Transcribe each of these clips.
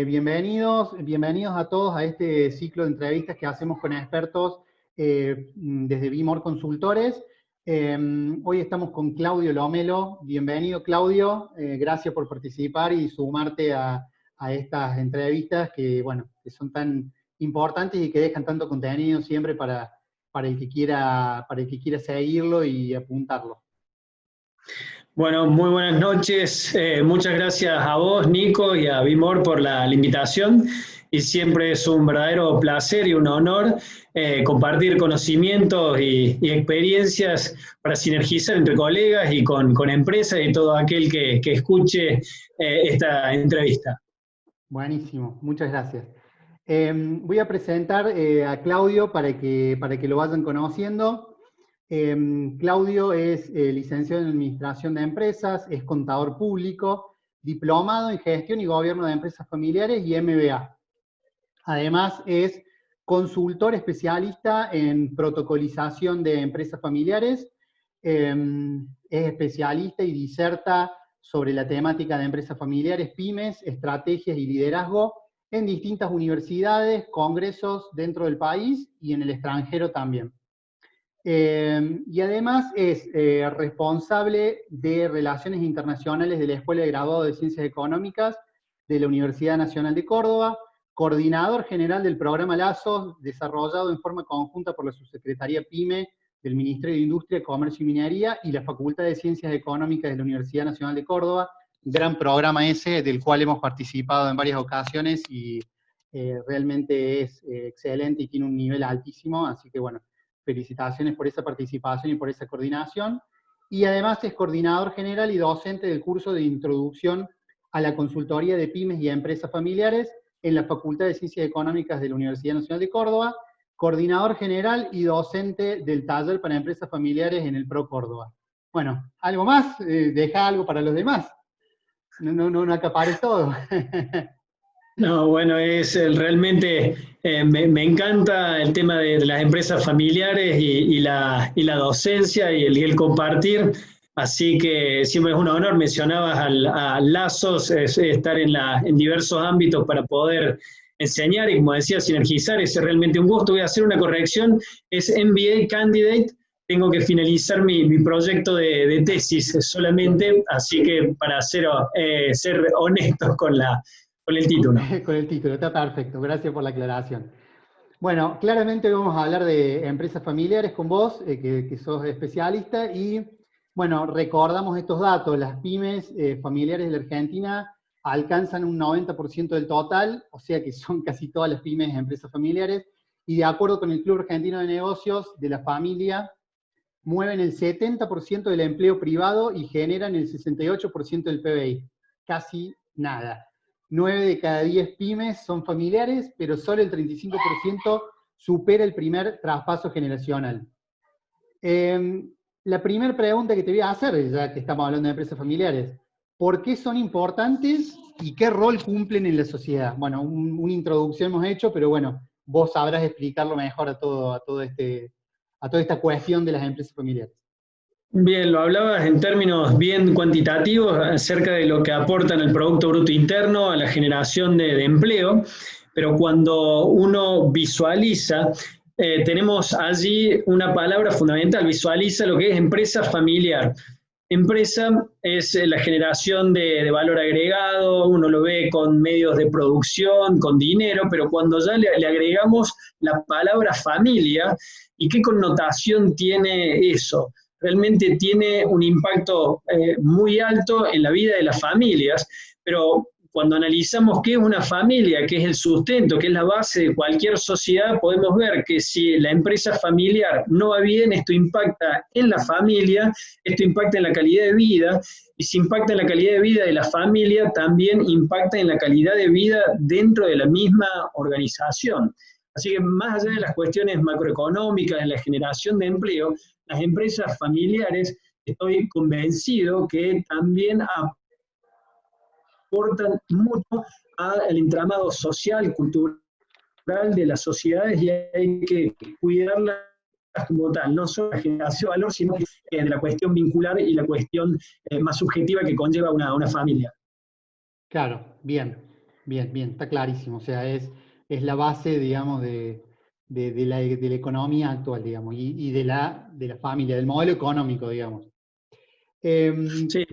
Bienvenidos a todos a este ciclo de entrevistas que hacemos con expertos desde Bimor Consultores. Hoy estamos con Claudio Lomelo. Bienvenido, Claudio. Gracias por participar y sumarte a estas entrevistas que son tan importantes y que dejan tanto contenido siempre para el que quiera seguirlo y apuntarlo. Bueno, muy buenas noches. Muchas gracias a vos, Nico, y a Bimor por la invitación. Y siempre es un verdadero placer y un honor compartir conocimientos y experiencias para sinergizar entre colegas y con empresas y todo aquel que escuche esta entrevista. Buenísimo, muchas gracias. Voy a presentar a Claudio para que lo vayan conociendo. Claudio es licenciado en Administración de Empresas, es contador público, diplomado en Gestión y Gobierno de Empresas Familiares y MBA. Además es consultor especialista en protocolización de empresas familiares, es especialista y diserta sobre la temática de empresas familiares, pymes, estrategias y liderazgo en distintas universidades, congresos dentro del país y en el extranjero también. Y además es responsable de Relaciones Internacionales de la Escuela de Graduado de Ciencias Económicas de la Universidad Nacional de Córdoba, coordinador general del programa Lazos, desarrollado en forma conjunta por la Subsecretaría PYME del Ministerio de Industria, Comercio y Minería y la Facultad de Ciencias Económicas de la Universidad Nacional de Córdoba. Gran programa ese, del cual hemos participado en varias ocasiones y realmente es excelente y tiene un nivel altísimo, así que bueno, felicitaciones por esa participación y por esa coordinación. Y además es coordinador general y docente del curso de Introducción a la Consultoría de Pymes y Empresas Familiares en la Facultad de Ciencias Económicas de la Universidad Nacional de Córdoba, coordinador general y docente del taller para empresas familiares en el PRO Córdoba. Bueno, ¿algo más? Deja algo para los demás. No acapares todo. No, bueno, realmente me encanta el tema de las empresas familiares y la docencia y el compartir, así que siempre es un honor. Mencionabas a Lazos, estar en diversos ámbitos para poder enseñar y, como decía, sinergizar, es realmente un gusto. Voy a hacer una corrección, es MBA Candidate, tengo que finalizar mi proyecto de tesis solamente, así que para ser honestos con el título. Con el título, está perfecto, gracias por la aclaración. Bueno, claramente hoy vamos a hablar de empresas familiares con vos, que sos especialista, y bueno, recordamos estos datos, las pymes familiares de la Argentina alcanzan un 90% del total, o sea que son casi todas las pymes empresas familiares, y de acuerdo con el Club Argentino de Negocios de la Familia, mueven el 70% del empleo privado y generan el 68% del PBI, casi nada. 9 de cada 10 pymes son familiares, pero solo el 35% supera el primer traspaso generacional. La primera pregunta que te voy a hacer, ya que estamos hablando de empresas familiares, ¿por qué son importantes y qué rol cumplen en la sociedad? Bueno, una introducción hemos hecho, pero bueno, vos sabrás explicarlo mejor a toda esta cuestión de las empresas familiares. Bien, lo hablabas en términos bien cuantitativos acerca de lo que aportan el Producto Bruto Interno a la generación de empleo, pero cuando uno visualiza, tenemos allí una palabra fundamental, visualiza lo que es empresa familiar. Empresa es la generación de valor agregado, uno lo ve con medios de producción, con dinero, pero cuando ya le agregamos la palabra familia, ¿y qué connotación tiene eso? Realmente tiene un impacto muy alto en la vida de las familias, pero cuando analizamos qué es una familia, qué es el sustento, qué es la base de cualquier sociedad, podemos ver que si la empresa familiar no va bien, esto impacta en la familia, esto impacta en la calidad de vida, y si impacta en la calidad de vida de la familia, también impacta en la calidad de vida dentro de la misma organización. Así que más allá de las cuestiones macroeconómicas, de la generación de empleo, las empresas familiares, estoy convencido que también aportan mucho al entramado social, cultural de las sociedades, y hay que cuidarlas como tal, no solo la generación de valor, sino de la cuestión vincular y la cuestión más subjetiva que conlleva una familia. Claro, bien. Bien, bien, está clarísimo. O sea, es la base, digamos, de la economía actual, digamos, y de la familia, del modelo económico, digamos. Em, Sí,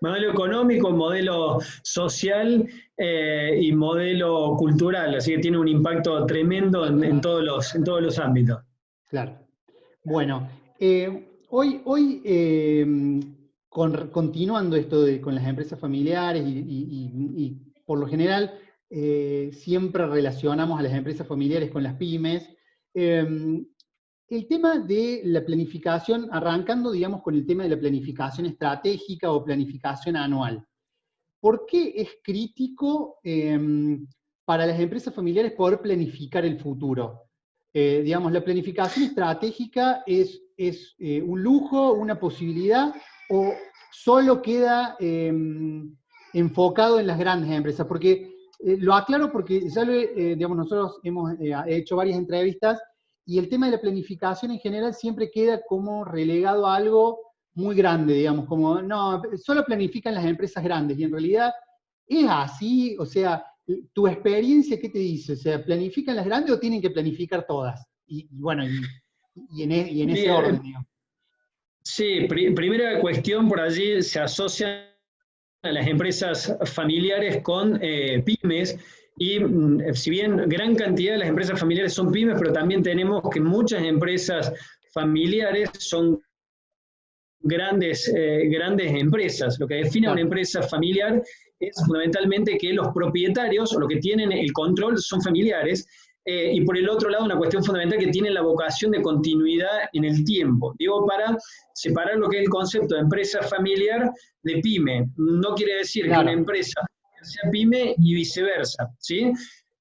modelo económico, modelo social y modelo cultural, así que tiene un impacto tremendo en todos los ámbitos. claro. Bueno, hoy continuando esto con las empresas familiares y por lo general siempre relacionamos a las empresas familiares con las pymes. Eh, el tema de la planificación, arrancando, digamos, con el tema de la planificación estratégica o planificación anual. ¿Por qué es crítico para las empresas familiares poder planificar el futuro? Digamos, la planificación estratégica es un lujo, una posibilidad, o solo queda enfocado en las grandes empresas. Porque lo aclaro porque ya digamos, nosotros hemos hecho varias entrevistas y el tema de la planificación en general siempre queda como relegado a algo muy grande, digamos, como, no, solo planifican las empresas grandes, y en realidad es así. O sea, tu experiencia, ¿qué te dice? O sea, ¿planifican las grandes o tienen que planificar todas? Y bueno, y en ese orden, Bien, digamos. sí, primera cuestión por allí se asocian a las empresas familiares con pymes y si bien gran cantidad de las empresas familiares son pymes, pero también tenemos que muchas empresas familiares son grandes empresas. Lo que define a una Claro, empresa familiar es fundamentalmente que los propietarios o los que tienen el control son familiares, y por el otro lado una cuestión fundamental que tiene la vocación de continuidad en el tiempo. Digo, para separar lo que es el concepto de empresa familiar de pyme. No quiere decir que una claro, empresa sea pyme y viceversa, ¿sí?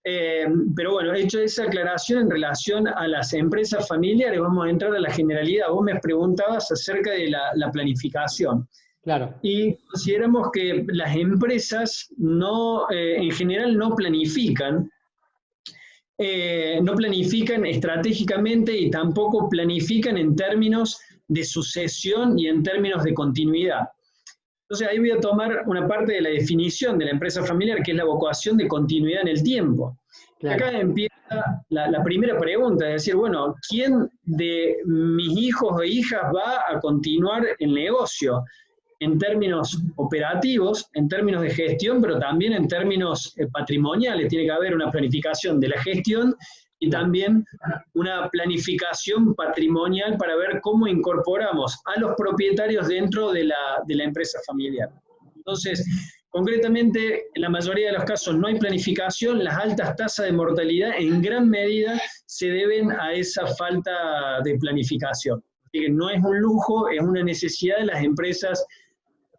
Pero bueno, hecho esa aclaración en relación a las empresas familiares, vamos a entrar a la generalidad. Vos me preguntabas acerca de la planificación. claro, Y consideramos que las empresas no, en general no planifican estratégicamente y tampoco planifican en términos de sucesión y en términos de continuidad. Entonces ahí voy a tomar una parte de la definición de la empresa familiar, que es la vocación de continuidad en el tiempo. Y acá claro. empieza la primera pregunta, es decir, bueno, ¿quién de mis hijos e hijas va a continuar el negocio? En términos operativos, en términos de gestión, pero también en términos patrimoniales. Tiene que haber una planificación de la gestión y Claro. también una planificación patrimonial para ver cómo incorporamos a los propietarios dentro de la empresa familiar. Entonces, concretamente, en la mayoría de los casos no hay planificación, las altas tasas de mortalidad en gran medida se deben a esa falta de planificación. Así que no es un lujo, es una necesidad de las empresas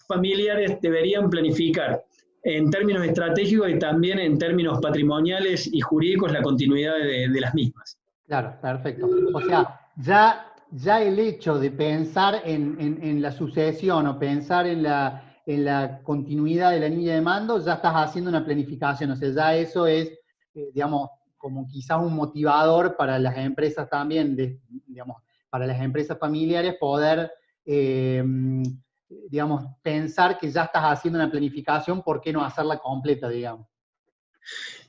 familiares deberían planificar en términos estratégicos y también en términos patrimoniales y jurídicos la continuidad de las mismas. Claro, perfecto. O sea, ya el hecho de pensar en la sucesión o pensar en la continuidad de la línea de mando, ya estás haciendo una planificación. O sea, ya eso es, digamos, como quizás un motivador para las empresas también, digamos, para las empresas familiares poder, digamos, pensar que ya estás haciendo una planificación, ¿por qué no hacerla completa, digamos?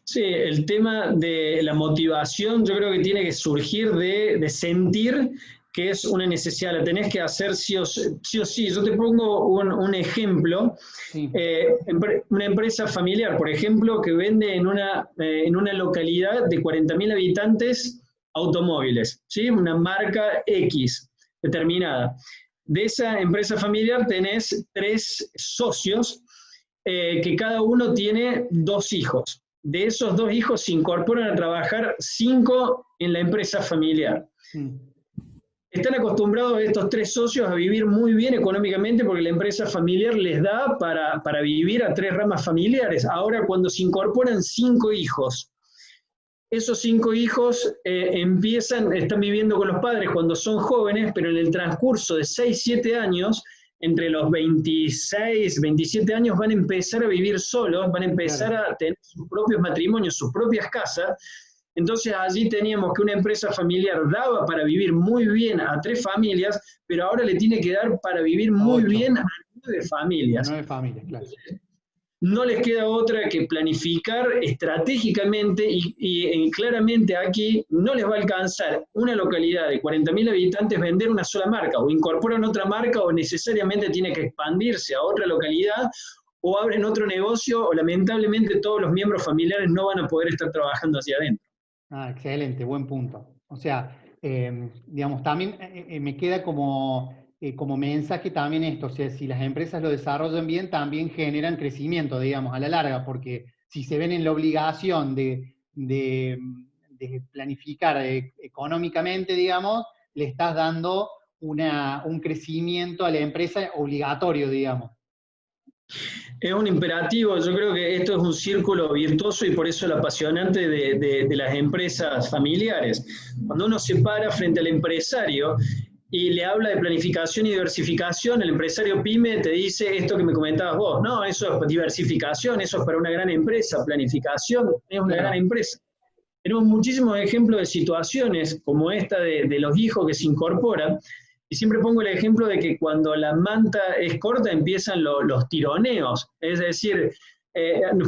Sí, el tema de la motivación yo creo que tiene que surgir de sentir que es una necesidad, la tenés que hacer sí o sí. Sí o sí. Yo te pongo un ejemplo. Sí, Una empresa familiar, por ejemplo, que vende en una localidad de 40.000 habitantes automóviles, ¿sí? Una marca X determinada. De esa empresa familiar tenés 3 socios que cada uno tiene 2 hijos. De esos 2 hijos se incorporan a trabajar 5 en la empresa familiar. mm, Están acostumbrados estos 3 socios a vivir muy bien económicamente porque la empresa familiar les da para vivir a 3 ramas familiares. Ahora, cuando se incorporan 5 hijos, esos 5 hijos están viviendo con los padres cuando son jóvenes, pero en el transcurso de 6, 7 años, entre los 26, 27 años, van a empezar a vivir solos, van a empezar claro. a tener sus propios matrimonios, sus propias casas. Entonces allí teníamos que una empresa familiar daba para vivir muy bien a 3 familias, pero ahora le tiene que dar para vivir A muy 8, bien a 9 a familias. 9 familias, claro. no les queda otra que planificar estratégicamente y claramente aquí no les va a alcanzar una localidad de 40.000 habitantes vender una sola marca, o incorporan otra marca o necesariamente tiene que expandirse a otra localidad o abren otro negocio o lamentablemente todos los miembros familiares no van a poder estar trabajando hacia adentro. Ah, excelente, buen punto. O sea, digamos, también me queda como mensaje también esto, o sea, si las empresas lo desarrollan bien, también generan crecimiento, digamos, a la larga, porque si se ven en la obligación de planificar económicamente, digamos, le estás dando un crecimiento a la empresa obligatorio, digamos. Es un imperativo, yo creo que esto es un círculo virtuoso y por eso lo apasionante de las empresas familiares. Cuando uno se para frente al empresario y le habla de planificación y diversificación, el empresario pyme te dice esto que me comentabas vos, no, eso es diversificación, eso es para una gran empresa, planificación es una gran empresa. Tenemos muchísimos ejemplos de situaciones como esta de los hijos que se incorporan, y siempre pongo el ejemplo de que cuando la manta es corta empiezan los tironeos, es decir,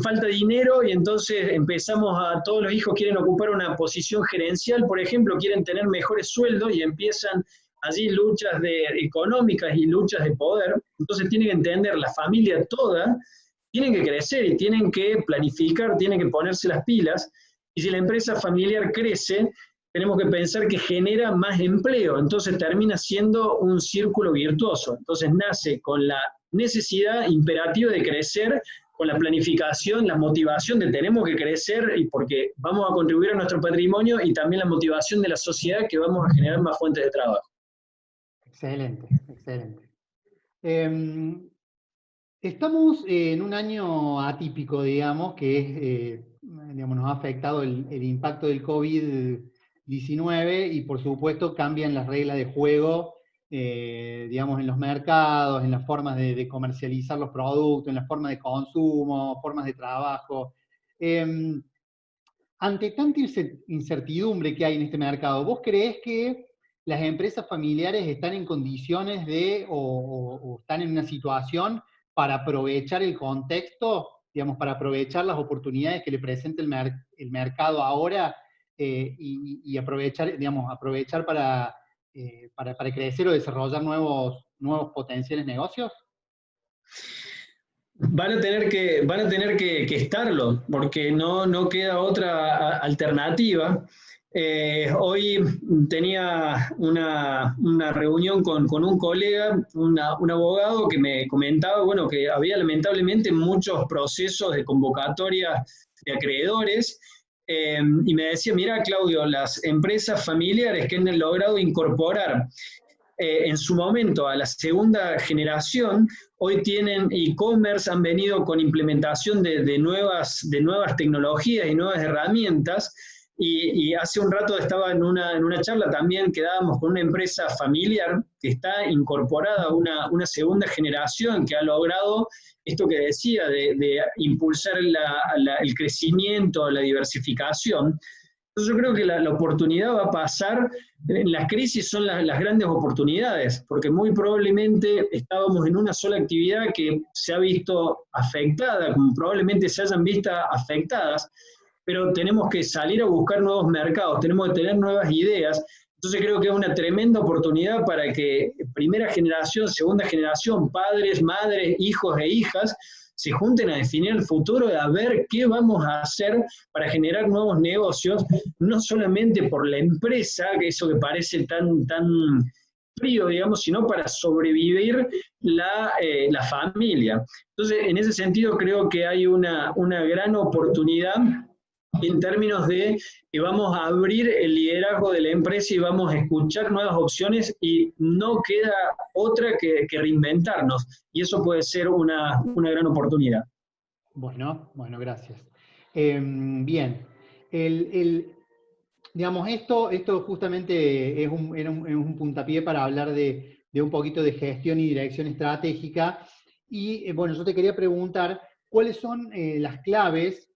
falta dinero y entonces empezamos todos los hijos quieren ocupar una posición gerencial, por ejemplo, quieren tener mejores sueldos y empiezan allí luchas económicas y luchas de poder. Entonces tienen que entender la familia toda, tienen que crecer y tienen que planificar, tienen que ponerse las pilas. Y si la empresa familiar crece, tenemos que pensar que genera más empleo, entonces termina siendo un círculo virtuoso. Entonces nace con la necesidad imperativa de crecer, con la planificación, la motivación de tenemos que crecer y porque vamos a contribuir a nuestro patrimonio y también la motivación de la sociedad que vamos a generar más fuentes de trabajo. Excelente, excelente. Estamos en un año atípico, digamos, que es, digamos, nos ha afectado el impacto del COVID-19 y por supuesto cambian las reglas de juego, digamos, en los mercados, en las formas de comercializar los productos, en las formas de consumo, formas de trabajo. Ante tanta incertidumbre que hay en este mercado, ¿vos creés que las empresas familiares están en condiciones o están en una situación para aprovechar el contexto, digamos, para aprovechar las oportunidades que le presenta el mercado ahora y aprovechar, digamos, aprovechar para crecer o desarrollar nuevos potenciales negocios? Van a tener que estarlo, porque no queda otra alternativa. Hoy tenía una reunión con un colega, un abogado, que me comentaba, bueno, que había lamentablemente muchos procesos de convocatoria de acreedores, y me decía, mira, Claudio, las empresas familiares que han logrado incorporar en su momento a la segunda generación, hoy tienen e-commerce, han venido con implementación de nuevas tecnologías y nuevas herramientas, y hace un rato estaba en una charla también que dábamos con una empresa familiar que está incorporada a una segunda generación que ha logrado esto que decía de impulsar el crecimiento, la diversificación. Entonces yo creo que la oportunidad va a pasar, en las crisis son las grandes oportunidades, porque muy probablemente estábamos en una sola actividad que se ha visto afectada, como probablemente se hayan visto afectadas, pero tenemos que salir a buscar nuevos mercados, tenemos que tener nuevas ideas. Entonces creo que es una tremenda oportunidad para que primera generación, segunda generación, padres, madres, hijos e hijas, se junten a definir el futuro, a ver qué vamos a hacer para generar nuevos negocios, no solamente por la empresa, que eso que parece tan frío, digamos, sino para sobrevivir la familia. Entonces, en ese sentido, creo que hay una gran oportunidad en términos de que vamos a abrir el liderazgo de la empresa y vamos a escuchar nuevas opciones y no queda otra que reinventarnos. Y eso puede ser una gran oportunidad. Bueno, gracias. Bien, digamos, esto justamente es un puntapié para hablar de un poquito de gestión y dirección estratégica. Y bueno, yo te quería preguntar, ¿cuáles son las claves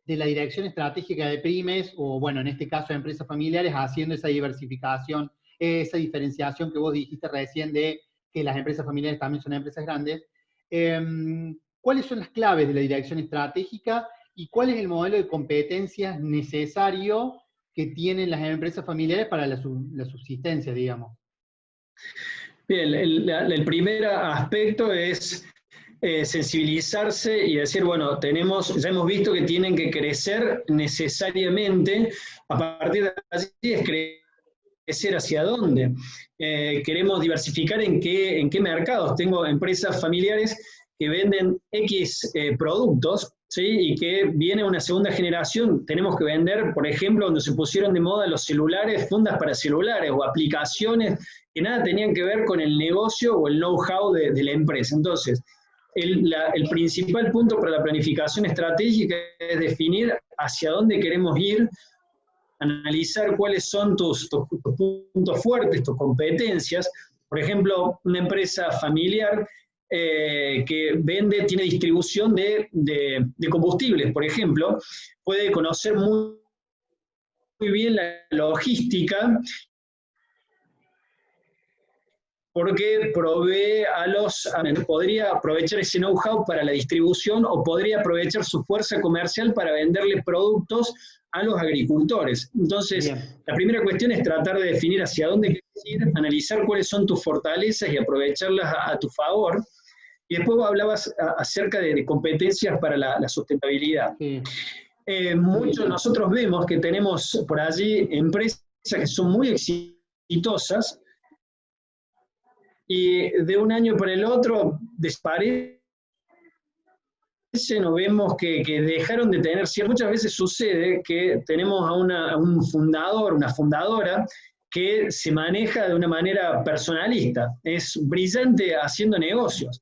de la dirección estratégica de pymes, o bueno, en este caso de empresas familiares, haciendo esa diversificación, esa diferenciación que vos dijiste recién de que las empresas familiares también son empresas grandes? cuáles son las claves de la dirección estratégica y cuál es el modelo de competencias necesario que tienen las empresas familiares para la subsistencia, digamos. Bien, el primer aspecto es sensibilizarse y decir, bueno, ya hemos visto que tienen que crecer necesariamente, a partir de allí es crecer hacia dónde. Queremos diversificar en qué mercados. Tengo empresas familiares que venden X productos, ¿sí? Y que viene una segunda generación, tenemos que vender, por ejemplo, cuando se pusieron de moda los celulares, fundas para celulares o aplicaciones que nada tenían que ver con el negocio o el know-how de la empresa. Entonces, el principal punto para la planificación estratégica es definir hacia dónde queremos ir, analizar cuáles son tus puntos fuertes, tus competencias. Por ejemplo, una empresa familiar que tiene distribución de combustibles, por ejemplo, puede conocer muy bien la logística porque podría aprovechar ese know-how para la distribución o podría aprovechar su fuerza comercial para venderle productos a los agricultores. Entonces, bien, la primera cuestión es tratar de definir hacia dónde quieres ir, analizar cuáles son tus fortalezas y aprovecharlas a tu favor. Y después hablabas acerca de competencias para la sustentabilidad. Sí. Nosotros vemos que tenemos por allí empresas que son muy exitosas, y de un año para el otro desaparecen o vemos que dejaron de tener, muchas veces sucede que tenemos a un fundador, una fundadora, que se maneja de una manera personalista, es brillante haciendo negocios,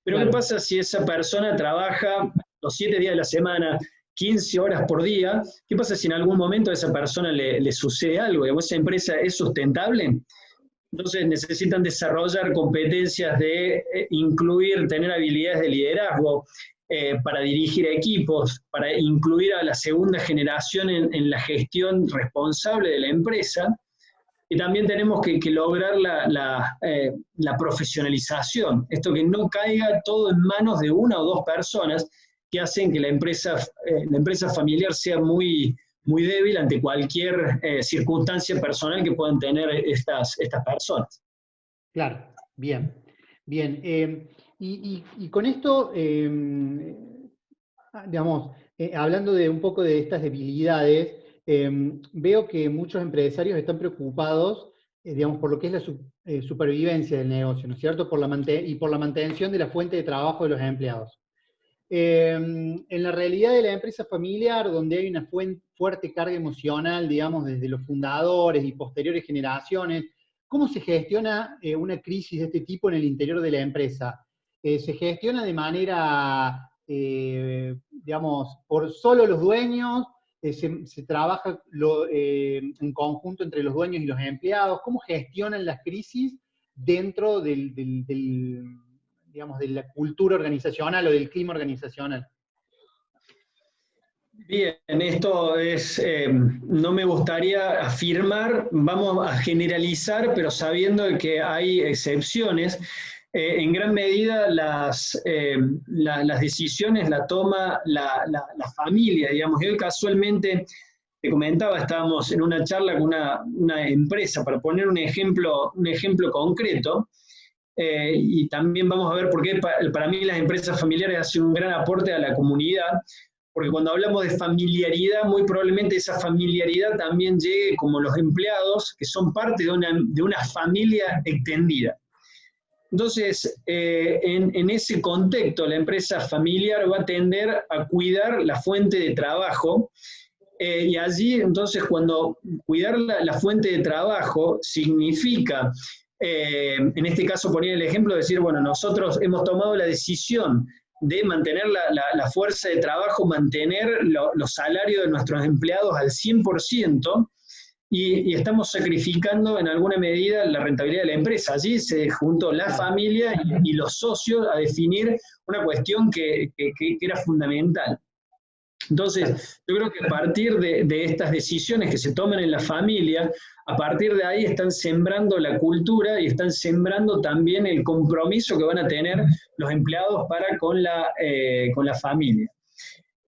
pero claro, ¿qué pasa si esa persona trabaja los 7 días de la semana, 15 horas por día? ¿Qué pasa si en algún momento a esa persona le sucede algo? ¿Esa empresa es sustentable? Entonces necesitan desarrollar competencias de tener habilidades de liderazgo para dirigir equipos, para incluir a la segunda generación en la gestión responsable de la empresa. Y también tenemos que lograr la profesionalización, esto que no caiga todo en manos de una o dos personas que hacen que la empresa familiar sea muy débil ante cualquier circunstancia personal que puedan tener estas personas. Claro, bien. Y con esto, digamos, hablando de un poco de estas debilidades, veo que muchos empresarios están preocupados, digamos, por lo que es la supervivencia del negocio, ¿no es cierto? Por la mantención de la fuente de trabajo de los empleados. En la realidad de la empresa familiar, donde hay una fuerte carga emocional, digamos, desde los fundadores y posteriores generaciones, ¿cómo se gestiona una crisis de este tipo en el interior de la empresa? ¿Se gestiona de manera, digamos, por solo los dueños? ¿Se trabaja en conjunto entre los dueños y los empleados? ¿Cómo gestionan las crisis dentro digamos, de la cultura organizacional o del clima organizacional? Bien, esto es, no me gustaría afirmar, vamos a generalizar, pero sabiendo que hay excepciones. En gran medida las decisiones la toma la familia, digamos. Yo casualmente, te comentaba, estábamos en una charla con una empresa, para poner un ejemplo concreto, y también vamos a ver por qué para mí las empresas familiares hacen un gran aporte a la comunidad, porque cuando hablamos de familiaridad, muy probablemente esa familiaridad también llegue como los empleados, que son parte de una familia extendida. Entonces, en ese contexto, la empresa familiar va a tender a cuidar la fuente de trabajo, y allí, entonces, cuando cuidar la fuente de trabajo significa, en este caso ponía el ejemplo de decir, bueno, nosotros hemos tomado la decisión de mantener la fuerza de trabajo, mantener los salarios de nuestros empleados al 100%, y estamos sacrificando en alguna medida la rentabilidad de la empresa. Allí se juntó la familia y los socios a definir una cuestión que era fundamental. Entonces, yo creo que a partir de estas decisiones que se toman en la familia, a partir de ahí están sembrando la cultura y están sembrando también el compromiso que van a tener los empleados para con la familia.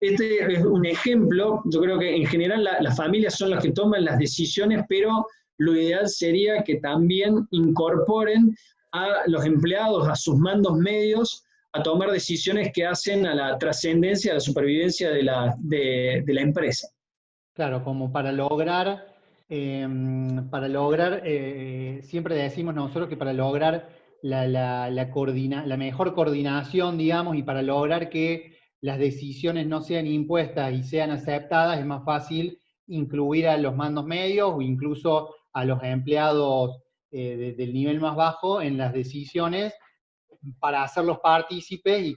Este es un ejemplo. Yo creo que en general las familias son las que toman las decisiones, pero lo ideal sería que también incorporen a los empleados, a sus mandos medios, a tomar decisiones que hacen a la trascendencia, a la supervivencia de la empresa. Claro, como para lograr, siempre decimos nosotros que para lograr la mejor coordinación, digamos, y para lograr que las decisiones no sean impuestas y sean aceptadas, es más fácil incluir a los mandos medios o incluso a los empleados del nivel más bajo en las decisiones para hacerlos partícipes y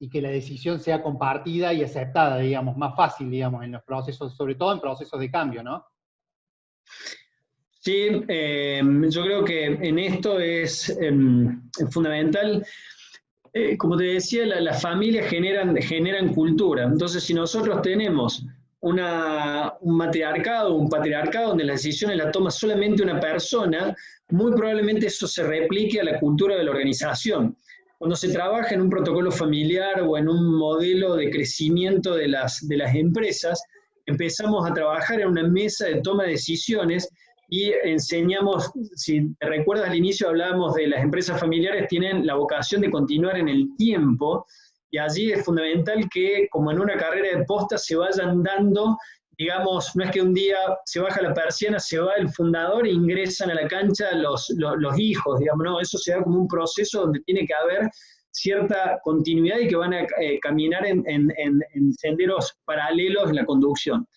que la decisión sea compartida y aceptada, digamos, más fácil, digamos, en los procesos, sobre todo en procesos de cambio, ¿no? Sí, yo creo que en esto es fundamental. Como te decía, las familias generan cultura. Entonces, si nosotros tenemos un matriarcado, un patriarcado, donde las decisiones las toma solamente una persona, muy probablemente eso se replique a la cultura de la organización. Cuando se trabaja en un protocolo familiar o en un modelo de crecimiento de las empresas, empezamos a trabajar en una mesa de toma de decisiones y enseñamos, si te recuerdas al inicio hablábamos de las empresas familiares, tienen la vocación de continuar en el tiempo, y allí es fundamental que, como en una carrera de postas, se vayan dando, digamos, no es que un día se baja la persiana, se va el fundador e ingresan a la cancha los hijos, digamos, no, eso se da como un proceso donde tiene que haber cierta continuidad y que van a caminar en senderos paralelos en la conducción.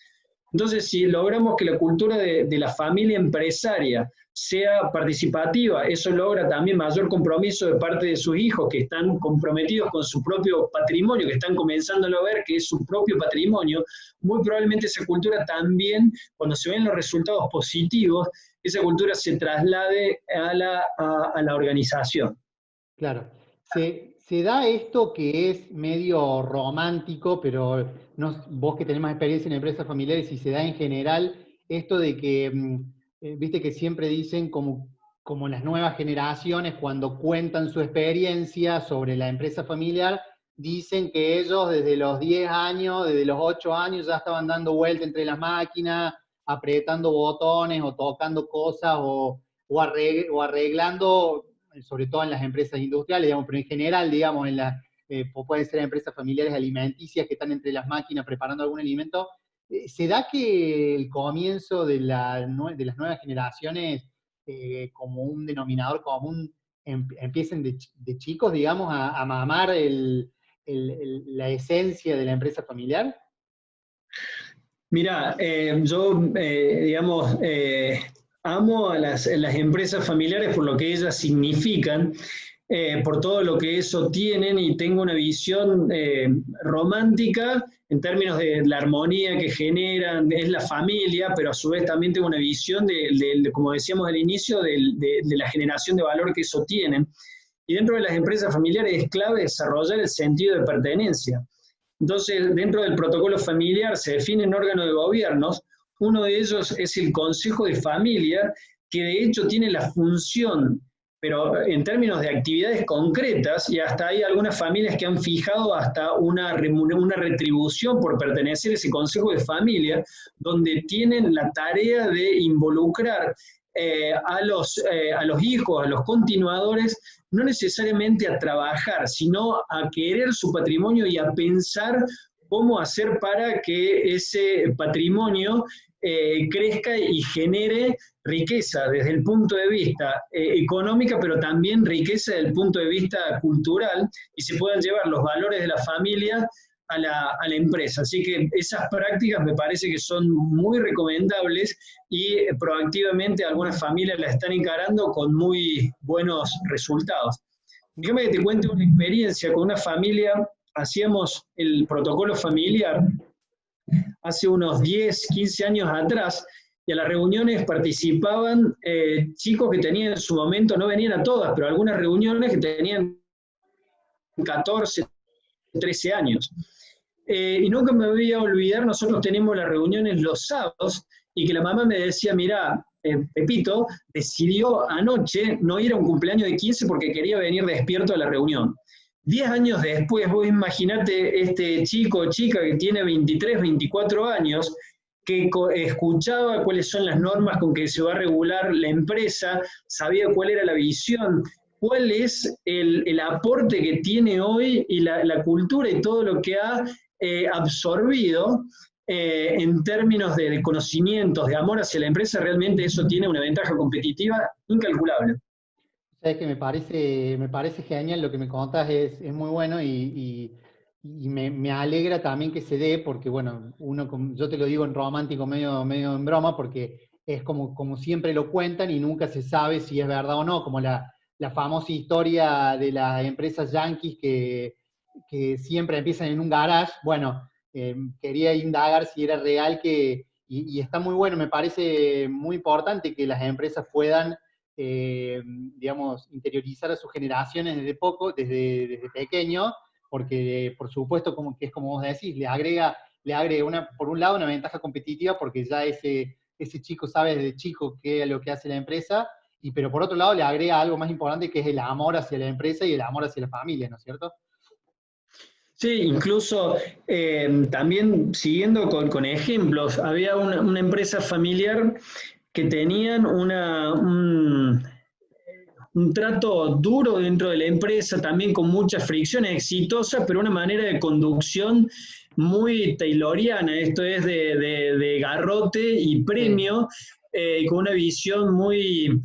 Entonces, si logramos que la cultura de la familia empresaria sea participativa, eso logra también mayor compromiso de parte de sus hijos, que están comprometidos con su propio patrimonio, que están comenzando a ver que es su propio patrimonio. Muy probablemente esa cultura también, cuando se ven los resultados positivos, esa cultura se traslade a la organización. Claro. Se da esto que es medio romántico, pero no, vos que tenés más experiencia en empresas familiares, y se da en general esto de que, viste que siempre dicen como las nuevas generaciones cuando cuentan su experiencia sobre la empresa familiar, dicen que ellos desde los 10 años, desde los 8 años ya estaban dando vuelta entre las máquinas, apretando botones o tocando cosas o arreglando, sobre todo en las empresas industriales, digamos, pero en general, digamos, pueden ser empresas familiares alimenticias que están entre las máquinas preparando algún alimento. ¿Se da que el comienzo de las nuevas generaciones, como un denominador común, empiecen de chicos, digamos, a mamar la esencia de la empresa familiar? Mira, yo, digamos, amo a las empresas familiares por lo que ellas significan, por todo lo que eso tienen, y tengo una visión romántica en términos de la armonía que generan, es la familia, pero a su vez también tengo una visión como decíamos al inicio, de la generación de valor que eso tienen. Y dentro de las empresas familiares es clave desarrollar el sentido de pertenencia. Entonces, dentro del protocolo familiar se definen órganos de gobiernos. Uno de ellos es el Consejo de Familia, que de hecho tiene la función, pero en términos de actividades concretas, y hasta hay algunas familias que han fijado hasta una retribución por pertenecer a ese Consejo de Familia, donde tienen la tarea de involucrar a los hijos, a los continuadores, no necesariamente a trabajar, sino a querer su patrimonio y a pensar cómo hacer para que ese patrimonio crezca y genere riqueza desde el punto de vista económica, pero también riqueza desde el punto de vista cultural, y se puedan llevar los valores de la familia a la empresa. Así que esas prácticas me parece que son muy recomendables y proactivamente algunas familias las están encarando con muy buenos resultados. Déjame que te cuente una experiencia con una familia. Hacíamos el protocolo familiar hace unos 10, 15 años atrás, y a las reuniones participaban chicos que tenían en su momento, no venían a todas, pero algunas reuniones que tenían 14, 13 años. Y nunca me voy a olvidar, nosotros tenemos las reuniones los sábados, y que la mamá me decía, mirá, Pepito decidió anoche no ir a un cumpleaños de 15 porque quería venir despierto a la reunión. 10 años después, vos imaginate este chico o chica que tiene 23, 24 años, que escuchaba cuáles son las normas con que se va a regular la empresa, sabía cuál era la visión, cuál es el aporte que tiene hoy y la cultura y todo lo que ha absorbido en términos de conocimientos, de amor hacia la empresa. Realmente eso tiene una ventaja competitiva incalculable. Sabes que me parece genial lo que me contás, es muy bueno y me alegra también que se dé, porque bueno, yo te lo digo en romántico, medio en broma, porque es como siempre lo cuentan y nunca se sabe si es verdad o no, como la famosa historia de las empresas yanquis que siempre empiezan en un garage. Bueno, quería indagar si era real y está muy bueno, me parece muy importante que las empresas puedan digamos, interiorizar a sus generaciones desde pequeño, porque por supuesto, como que es como vos decís, le agrega por un lado una ventaja competitiva, porque ya ese chico sabe desde chico qué es lo que hace la empresa, pero por otro lado le agrega algo más importante, que es el amor hacia la empresa y el amor hacia la familia, ¿no es cierto? Sí, incluso también siguiendo con ejemplos, había una empresa familiar que tenían un trato duro dentro de la empresa, también con muchas fricciones exitosas, pero una manera de conducción muy tayloriana, esto es de garrote y Sí. premio, con una visión muy,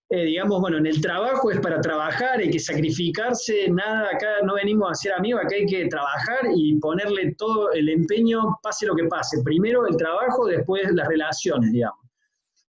digamos, bueno, en el trabajo es para trabajar, hay que sacrificarse, nada, acá no venimos a ser amigos, acá hay que trabajar y ponerle todo el empeño, pase lo que pase. Primero el trabajo, después las relaciones, digamos.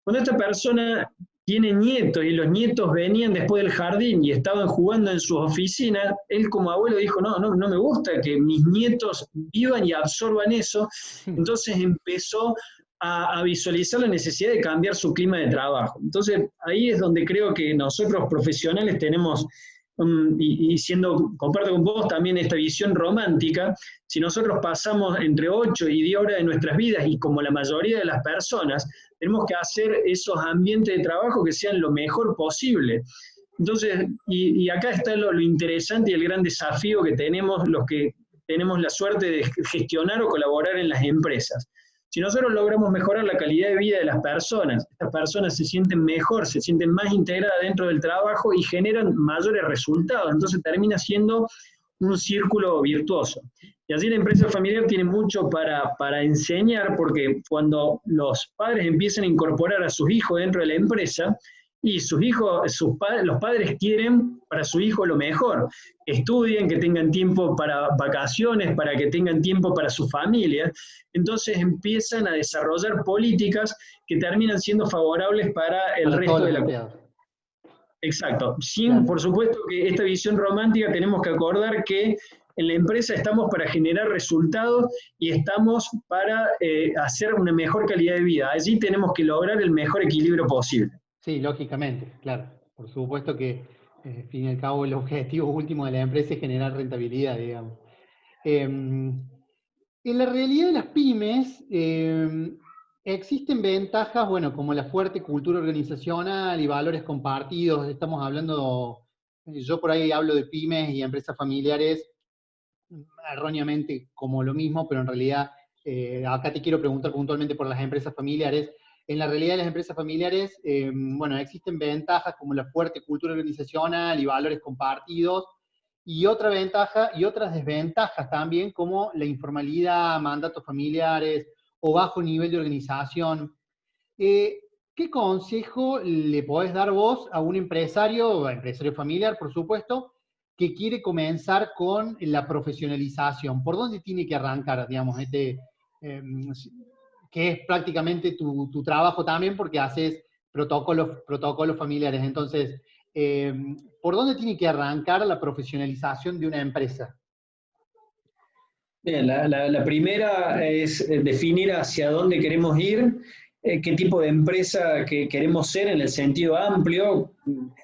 Cuando esta persona tiene nietos y los nietos venían después del jardín y estaban jugando en sus oficinas, él como abuelo dijo, no me gusta que mis nietos vivan y absorban eso. Entonces empezó a visualizar la necesidad de cambiar su clima de trabajo. Entonces ahí es donde creo que nosotros profesionales tenemos, comparto con vos también esta visión romántica, si nosotros pasamos entre 8 y 10 horas de nuestras vidas, y como la mayoría de las personas, tenemos que hacer esos ambientes de trabajo que sean lo mejor posible. Entonces, y acá está lo interesante y el gran desafío que tenemos los que tenemos la suerte de gestionar o colaborar en las empresas. Si nosotros logramos mejorar la calidad de vida de las personas, estas personas se sienten mejor, se sienten más integradas dentro del trabajo y generan mayores resultados. Entonces termina siendo un círculo virtuoso. Y así la empresa familiar tiene mucho para enseñar, porque cuando los padres empiezan a incorporar a sus hijos dentro de la empresa, y sus hijos, los padres quieren para su hijo lo mejor, estudien, que tengan tiempo para vacaciones, para que tengan tiempo para su familia, entonces empiezan a desarrollar políticas que terminan siendo favorables para el Para todos resto los de la empleados. comunidad. Exacto. Por Claro. supuesto que esta visión romántica tenemos que acordar que en la empresa estamos para generar resultados y estamos para hacer una mejor calidad de vida. Allí tenemos que lograr el mejor equilibrio posible. Sí, lógicamente, claro. Por supuesto que, al fin y al cabo, el objetivo último de la empresa es generar rentabilidad, digamos. En la realidad de las pymes, existen ventajas, bueno, como la fuerte cultura organizacional y valores compartidos. Estamos hablando, yo por ahí hablo de pymes y empresas familiares erróneamente como lo mismo, pero en realidad acá te quiero preguntar puntualmente por las empresas familiares. En la realidad de las empresas familiares, bueno, existen ventajas como la fuerte cultura organizacional y valores compartidos, y otra ventaja y otras desventajas también, como la informalidad, mandatos familiares o bajo nivel de organización. Eh, ¿Qué consejo le podés dar vos a un empresario familiar, por supuesto, que quiere comenzar con la profesionalización? ¿Por dónde tiene que arrancar, digamos, eh, que es prácticamente tu trabajo también, porque haces protocolos familiares? Entonces, ¿por dónde tiene que arrancar la profesionalización de una empresa? Bien, la primera es definir hacia dónde queremos ir qué tipo de empresa que queremos ser en el sentido amplio,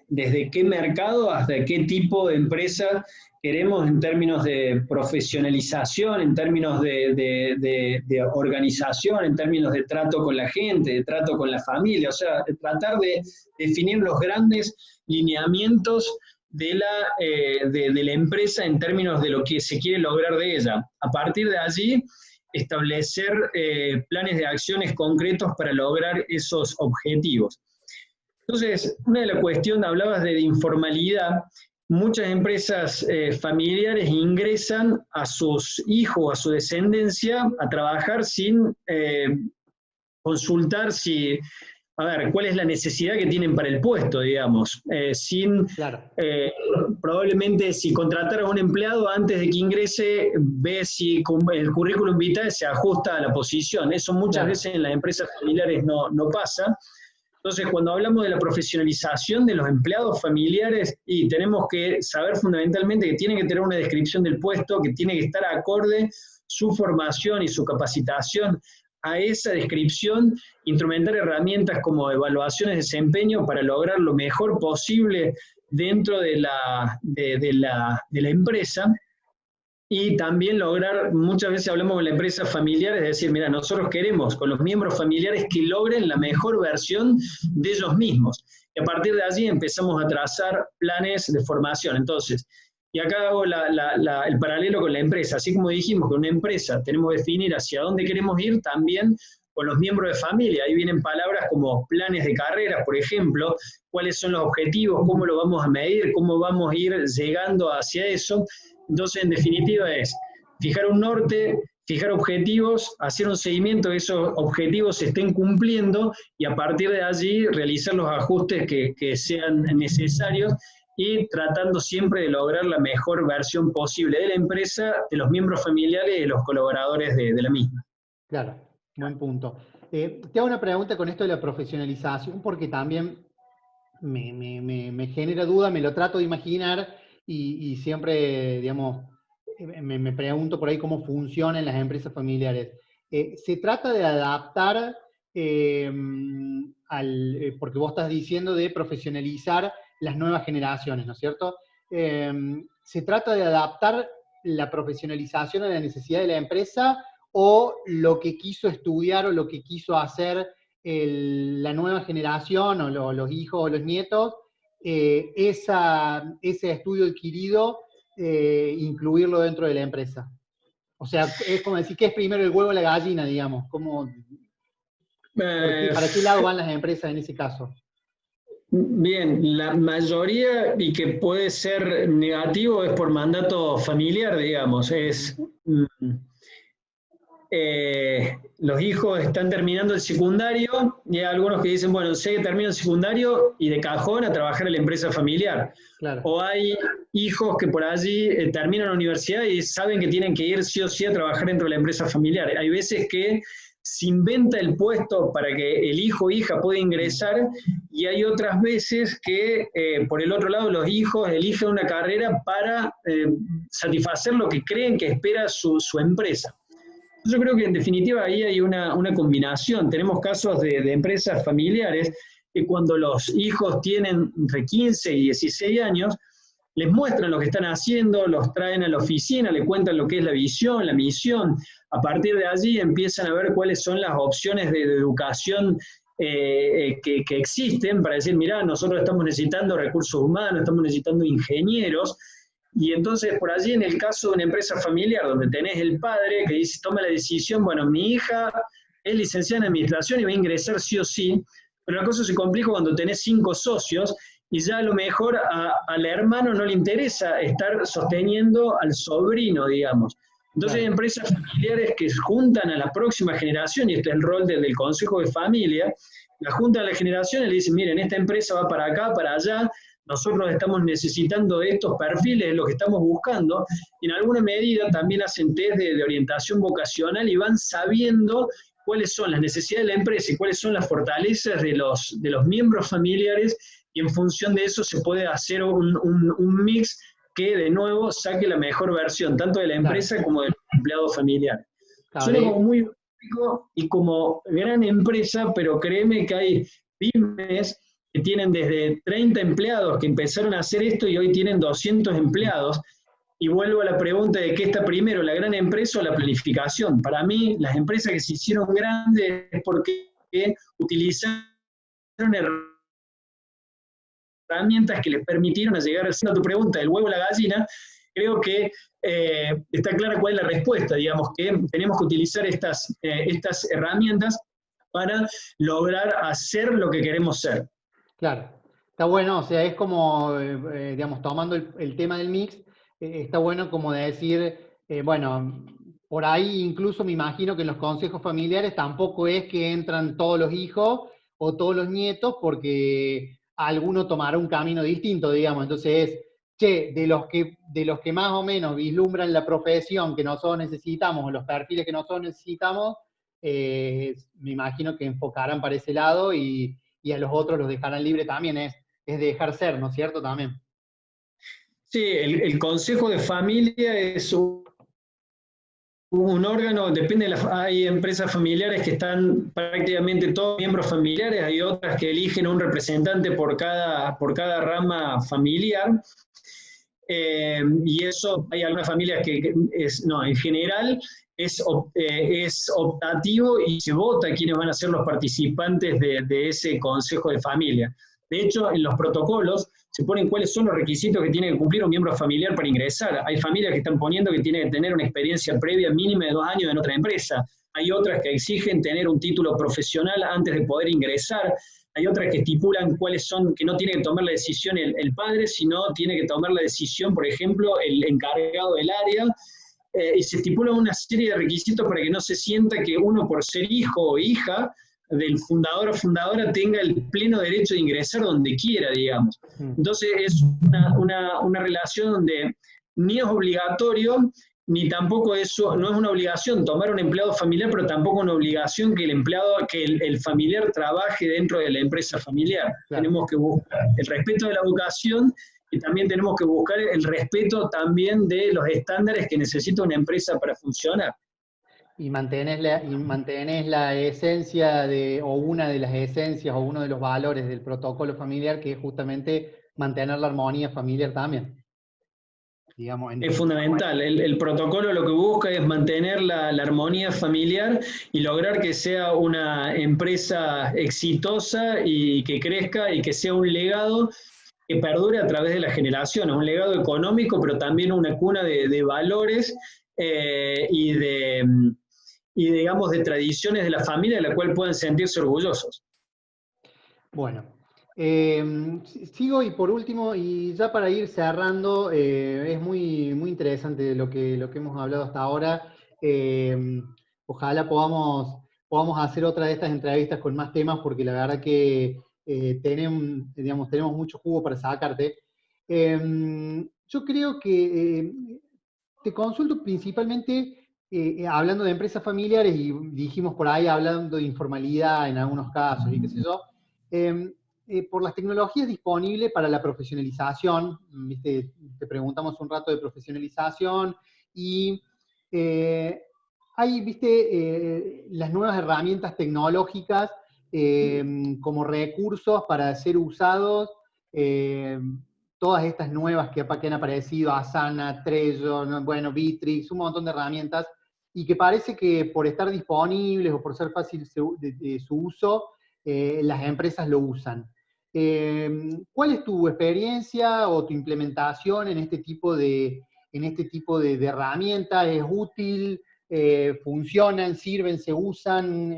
desde qué mercado hasta qué tipo de empresa queremos en términos de profesionalización, en términos de organización, en términos de trato con la gente, de trato con la familia, o sea, tratar de definir los grandes lineamientos de la empresa en términos de lo que se quiere lograr de ella. A partir de allí, establecer planes de acciones concretos para lograr esos objetivos. Entonces, una de las cuestiones, hablabas de informalidad, muchas empresas familiares ingresan a sus hijos, a su descendencia, a trabajar sin consultar si, a ver, cuál es la necesidad que tienen para el puesto, digamos, Claro. Probablemente si contratar a un empleado antes de que ingrese, ve si el currículum vitae se ajusta a la posición. Eso muchas veces en las empresas familiares no pasa. Entonces, cuando hablamos de la profesionalización de los empleados familiares, y tenemos que saber fundamentalmente que tienen que tener una descripción del puesto, que tiene que estar acorde su formación y su capacitación a esa descripción, instrumentar herramientas como evaluaciones de desempeño para lograr lo mejor posible dentro de la empresa, y también lograr, muchas veces hablamos con la empresa familiar, es decir, mira, nosotros queremos con los miembros familiares que logren la mejor versión de ellos mismos. Y a partir de allí empezamos a trazar planes de formación. Entonces, y acá hago el paralelo con la empresa. Así como dijimos que una empresa tenemos que definir hacia dónde queremos ir, también con los miembros de familia. Ahí vienen palabras como planes de carrera, por ejemplo, cuáles son los objetivos, cómo lo vamos a medir, cómo vamos a ir llegando hacia eso. Entonces, en definitiva, es fijar un norte, fijar objetivos, hacer un seguimiento de esos objetivos se estén cumpliendo y a partir de allí realizar los ajustes que sean necesarios y tratando siempre de lograr la mejor versión posible de la empresa, de los miembros familiares y de los colaboradores de la misma. Claro, buen punto. Te hago una pregunta con esto de la profesionalización, porque también me genera duda, me lo trato de imaginar y siempre, digamos, me pregunto por ahí cómo funcionan las empresas familiares. Se trata de adaptar, porque vos estás diciendo de profesionalizar las nuevas generaciones, ¿no es cierto? ¿Se trata de adaptar la profesionalización a la necesidad de la empresa o lo que quiso estudiar o lo que quiso hacer la nueva generación o los hijos o los nietos, ese estudio adquirido, incluirlo dentro de la empresa? O sea, es como decir, ¿qué es primero el huevo o la gallina, digamos? ¿Para qué lado van las empresas en ese caso? Bien, la mayoría, y que puede ser negativo, es por mandato familiar, digamos. Los hijos están terminando el secundario y hay algunos que dicen, bueno, sé que termino el secundario y de cajón a trabajar en la empresa familiar. Claro. O hay hijos que por allí terminan la universidad y saben que tienen que ir sí o sí a trabajar dentro de la empresa familiar. Hay veces que se inventa el puesto para que el hijo o hija pueda ingresar y hay otras veces que por el otro lado los hijos eligen una carrera para satisfacer lo que creen que espera su empresa. Yo creo que en definitiva ahí hay una combinación. Tenemos casos de empresas familiares que cuando los hijos tienen entre 15 y 16 años, les muestran lo que están haciendo, los traen a la oficina, le cuentan lo que es la visión, la misión. A partir de allí empiezan a ver cuáles son las opciones de educación que existen para decir, mirá, nosotros estamos necesitando recursos humanos, estamos necesitando ingenieros. Y entonces por allí en el caso de una empresa familiar donde tenés el padre que dice, toma la decisión, bueno, mi hija es licenciada en administración y va a ingresar sí o sí, pero la cosa se complica cuando tenés 5 socios y ya a lo mejor al hermano no le interesa estar sosteniendo al sobrino, digamos. Entonces hay empresas familiares que juntan a la próxima generación, y este es el rol del Consejo de Familia, la juntan a la generación y le dicen, miren, esta empresa va para acá, para allá, nosotros estamos necesitando de estos perfiles, es lo que estamos buscando, y en alguna medida también hacen test de orientación vocacional y van sabiendo cuáles son las necesidades de la empresa y cuáles son las fortalezas de los miembros familiares, y en función de eso se puede hacer un mix que de nuevo saque la mejor versión, tanto de la empresa como del empleado familiar. Claro. Suena como muy y como gran empresa, pero créeme que hay pymes que tienen desde 30 empleados que empezaron a hacer esto y hoy tienen 200 empleados. Y vuelvo a la pregunta de qué está primero, la gran empresa o la planificación. Para mí, las empresas que se hicieron grandes es porque utilizaron herramientas que les permitieron llegar a tu pregunta, del huevo a la gallina. Creo que está clara cuál es la respuesta, digamos, que tenemos que utilizar estas herramientas para lograr hacer lo que queremos ser. Claro, está bueno, o sea, es como, digamos, tomando el tema del mix, está bueno como de decir, bueno, por ahí incluso me imagino que en los consejos familiares tampoco es que entran todos los hijos o todos los nietos, porque alguno tomará un camino distinto, digamos, entonces es, che, de los que más o menos vislumbran la profesión que nosotros necesitamos, o los perfiles que nosotros necesitamos, me imagino que enfocarán para ese lado y a los otros los dejarán libre también, es dejar ser, ¿no es cierto? También. Sí, el consejo de familia es un órgano, depende hay empresas familiares que están prácticamente todos miembros familiares, hay otras que eligen un representante por cada rama familiar, y eso, hay algunas familias en general es optativo y se vota quiénes van a ser los participantes de ese consejo de familia. De hecho, en los protocolos se ponen cuáles son los requisitos que tiene que cumplir un miembro familiar para ingresar. Hay familias que están poniendo que tiene que tener una experiencia previa mínima de 2 años en otra empresa. Hay otras que exigen tener un título profesional antes de poder ingresar. Hay otras que estipulan cuáles son, que no tiene que tomar la decisión el padre, sino tiene que tomar la decisión, por ejemplo, el encargado del área. Y se estipula una serie de requisitos para que no se sienta que uno, por ser hijo o hija del fundador o fundadora, tenga el pleno derecho de ingresar donde quiera, digamos. Entonces es una relación donde ni es obligatorio, ni tampoco eso, no es una obligación tomar un empleado familiar, pero tampoco una obligación que el familiar trabaje dentro de la empresa familiar. Claro. Tenemos que buscar el respeto de la educación y también tenemos que buscar el respeto también de los estándares que necesita una empresa para funcionar. Y mantenés la esencia o una de las esencias o uno de los valores del protocolo familiar, que es justamente mantener la armonía familiar también. Digamos, es fundamental. El protocolo lo que busca es mantener la armonía familiar y lograr que sea una empresa exitosa y que crezca y que sea un legado que perdure a través de las generaciones, un legado económico, pero también una cuna de valores y digamos, de tradiciones de la familia de la cual puedan sentirse orgullosos. Bueno, sigo y por último, y ya para ir cerrando, es muy, muy interesante lo que hemos hablado hasta ahora. Ojalá podamos hacer otra de estas entrevistas con más temas, porque la verdad que tenemos mucho jugo para sacarte. Yo creo que te consulto principalmente hablando de empresas familiares, y dijimos por ahí hablando de informalidad en algunos casos y qué sé yo, por las tecnologías disponibles para la profesionalización. ¿Viste? Te preguntamos un rato de profesionalización y hay, viste, las nuevas herramientas tecnológicas como recursos para ser usados, todas estas nuevas que han aparecido, Asana, Trello, bueno, Bitrix, un montón de herramientas, y que parece que por estar disponibles o por ser fácil de su uso, las empresas lo usan. ¿Cuál es tu experiencia o tu implementación en este tipo de herramientas? ¿Es útil? ¿Funcionan? ¿Sirven? ¿Se usan?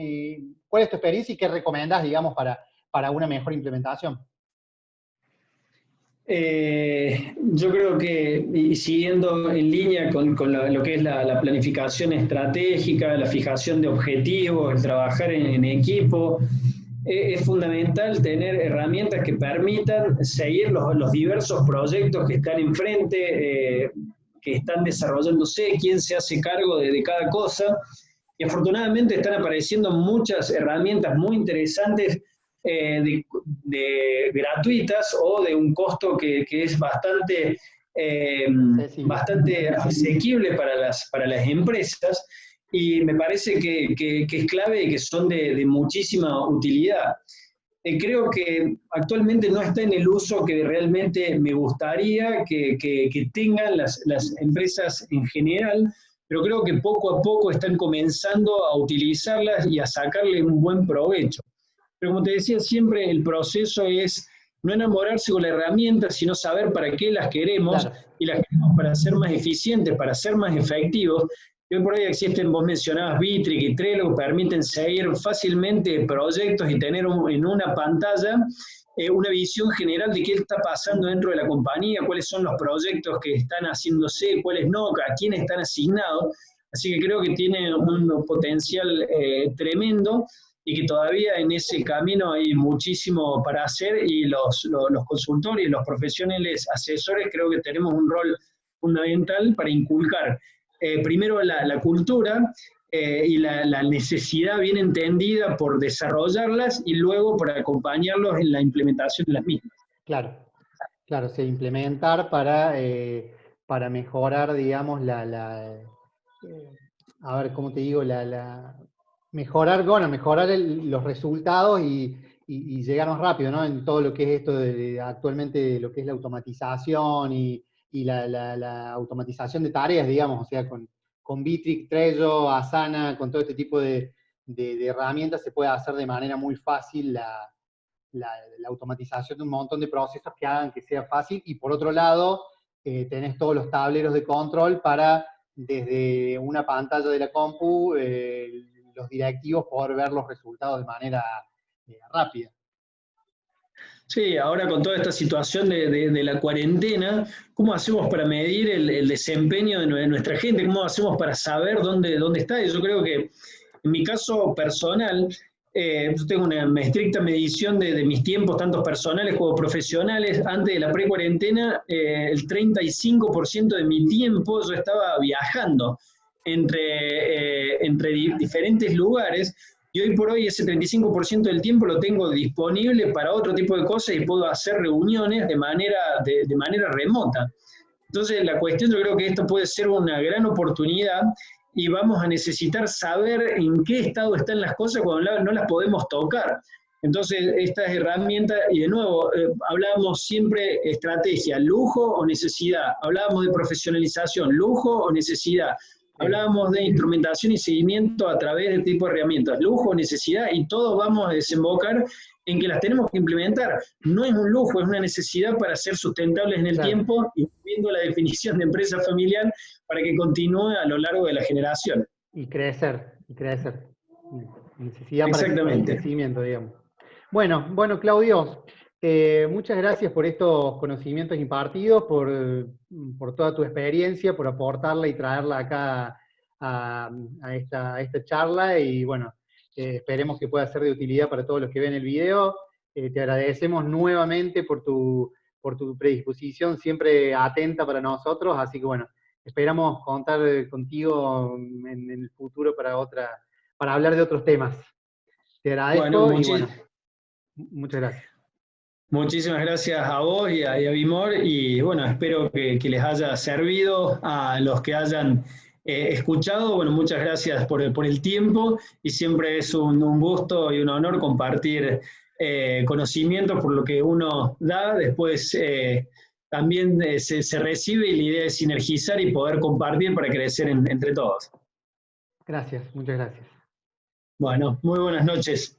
¿Cuál es tu experiencia y qué recomendás, digamos, para una mejor implementación? Yo creo que, y siguiendo en línea con lo que es la planificación estratégica, la fijación de objetivos, el trabajar en equipo, es fundamental tener herramientas que permitan seguir los diversos proyectos que están enfrente, que están desarrollándose, quién se hace cargo de cada cosa. Y afortunadamente están apareciendo muchas herramientas muy interesantes, gratuitas o de un costo que es bastante asequible para las empresas, y me parece que es clave y que son de muchísima utilidad. Creo que actualmente no está en el uso que realmente me gustaría que tengan las empresas en general, pero creo que poco a poco están comenzando a utilizarlas y a sacarle un buen provecho. Pero como te decía, siempre el proceso es no enamorarse con la herramienta, sino saber para qué las queremos, Claro. y las queremos para ser más eficientes, para ser más efectivos. Y hoy por hoy existen, vos mencionabas Bitrix y Trello, que permiten seguir fácilmente proyectos y tener en una pantalla una visión general de qué está pasando dentro de la compañía, cuáles son los proyectos que están haciéndose, cuáles no, a quién están asignados. Así que creo que tiene un potencial tremendo, y que todavía en ese camino hay muchísimo para hacer, y los consultores, los profesionales asesores, creo que tenemos un rol fundamental para inculcar primero la cultura y la necesidad bien entendida por desarrollarlas, y luego por acompañarlos en la implementación de las mismas. Claro, claro, se implementar para mejorar, digamos, a ver, ¿cómo te digo? Mejorar, bueno, mejorar los resultados y llegar más rápido, ¿no? En todo lo que es esto actualmente, lo que es la automatización y la automatización de tareas, digamos, o sea, con Bitrix, Trello, Asana, con todo este tipo de herramientas se puede hacer de manera muy fácil la automatización de un montón de procesos que hagan que sea fácil, y por otro lado, tenés todos los tableros de control para, desde una pantalla de la compu, los directivos poder ver los resultados de manera rápida. Sí, ahora con toda esta situación de la cuarentena, ¿cómo hacemos para medir el desempeño de nuestra gente? ¿Cómo hacemos para saber dónde está? Y yo creo que en mi caso personal, yo tengo una estricta medición de mis tiempos, tanto personales como profesionales. Antes de la pre-cuarentena, el 35% de mi tiempo yo estaba viajando entre diferentes lugares, y hoy por hoy ese 35% del tiempo lo tengo disponible para otro tipo de cosas, y puedo hacer reuniones de manera remota. Entonces la cuestión, yo creo que esto puede ser una gran oportunidad, y vamos a necesitar saber en qué estado están las cosas cuando no las podemos tocar. Entonces, estas herramientas, y de nuevo, hablábamos siempre estrategia, lujo o necesidad, hablábamos de profesionalización, lujo o necesidad, hablábamos de instrumentación y seguimiento a través de este tipo de herramientas, lujo o necesidad, y todos vamos a desembocar en que las tenemos que implementar. No es un lujo, es una necesidad para ser sustentables en el tiempo, y viendo la definición de empresa familiar para que continúe a lo largo de la generación. Y crecer. Necesidad para el crecimiento, digamos. Bueno, Claudio, muchas gracias por estos conocimientos impartidos, por toda tu experiencia, por aportarla y traerla acá a esta charla, y bueno, esperemos que pueda ser de utilidad para todos los que ven el video. Te agradecemos nuevamente por tu predisposición siempre atenta para nosotros, así que bueno, esperamos contar contigo en el futuro para hablar de otros temas. Te agradezco, y bueno, muchas gracias. Muchísimas gracias a vos y a Vimor, y bueno, espero que les haya servido a los que hayan escuchado. Bueno, muchas gracias por el tiempo, y siempre es un gusto y un honor compartir conocimientos, por lo que uno da, después también se recibe, y la idea es sinergizar y poder compartir para crecer entre todos. Gracias, muchas gracias. Bueno, muy buenas noches.